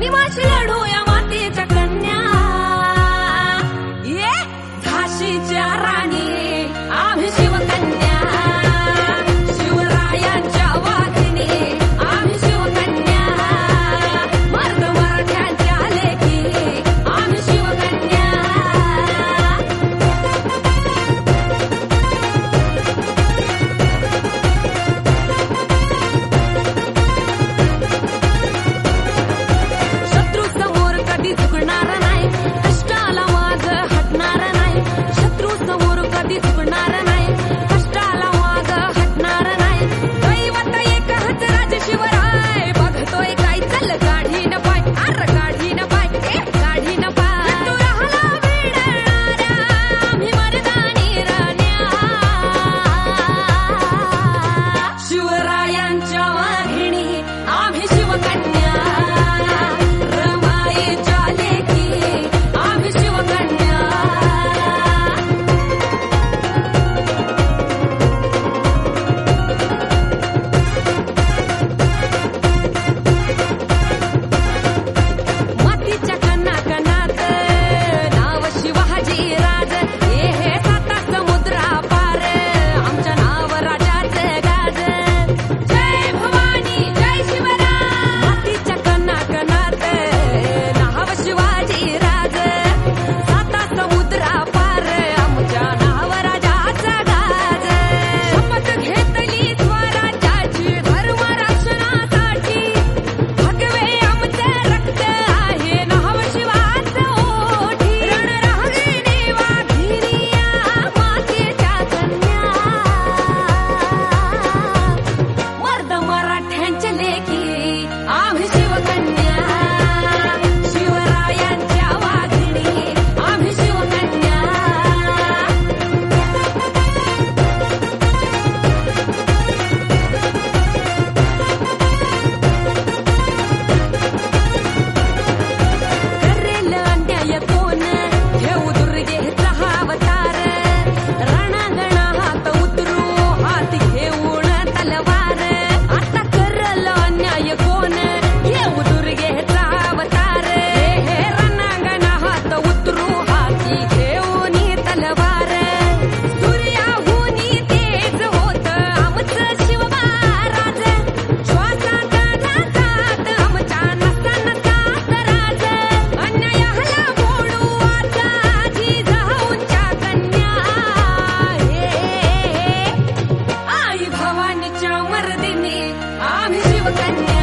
गनिमाची लढूया मातीच्या कन्या, ये झाशीच्या राणी आम्ही शिवकन्या, शिवरायांच्या वाघिणी आम्ही शिवकन्या, मर्द मराठ्यांच्या लेकी आम्ही शिवकन्या. शत्रू समोर कधी झुकणार नाही, कष्टाला माग हटणार नाही. शत्रू समोर कधी झुकणार नाही, कष्टाला माग हटणार नाही. दैवत एकच राज शिवराय, बघतोय काय चल काढी न पाय, अर काढी न पाय, काढी न पाय. तू राहला भिडणाऱ्या आम्ही मर्दानी राण्या, शिवरायांच्या वाघिणी आम्ही शिवकन्या, रमाईच्या लेकी आम्ही शिवकन्या. मातीच्या कणाकणात नाव शिवाजी राज, हे साता समुद्रा पार आमच्या नाव राजाचं गाज. जय भवानी जय शिवराय. मातीच्या कणाकणात नाव शिवाजी राज, साता समुद्रा पार आमच्या नाव राजाचं गाज. शपथ घेतली स्वराज्याची धर्म रक्षणासाठी, भगवे आमचं रक्त आहे नाव शिवाचं ओठी. रणरागिणी वाघिणी या मातीच्या कन्या, मर्द मराठ्यांच्या लेकी आम्ही शिवकन्या, शिवरायांच्या वाघिणी आम्ही शिवकन्या. करेल अन्याय कोण घेऊ दुर्गेचा अवतार, रणांगणा हात उतरू हाती घेऊन तलवार. आता करल अन्याय कोण घेऊ दुर्गेचा अवतार, हे रणांगणा हात उतरू हाती घेऊन तलवार. सूर्याहूनी तेज होत आमचं शिवमहाराज, श्वासात नाकात आमच्या नसा-नसात राज. अन्यायाला मोडू आता जिजाऊंच्या कन्या, आई भवानीच्या मर्दिनी आम्ही शिवकन्या.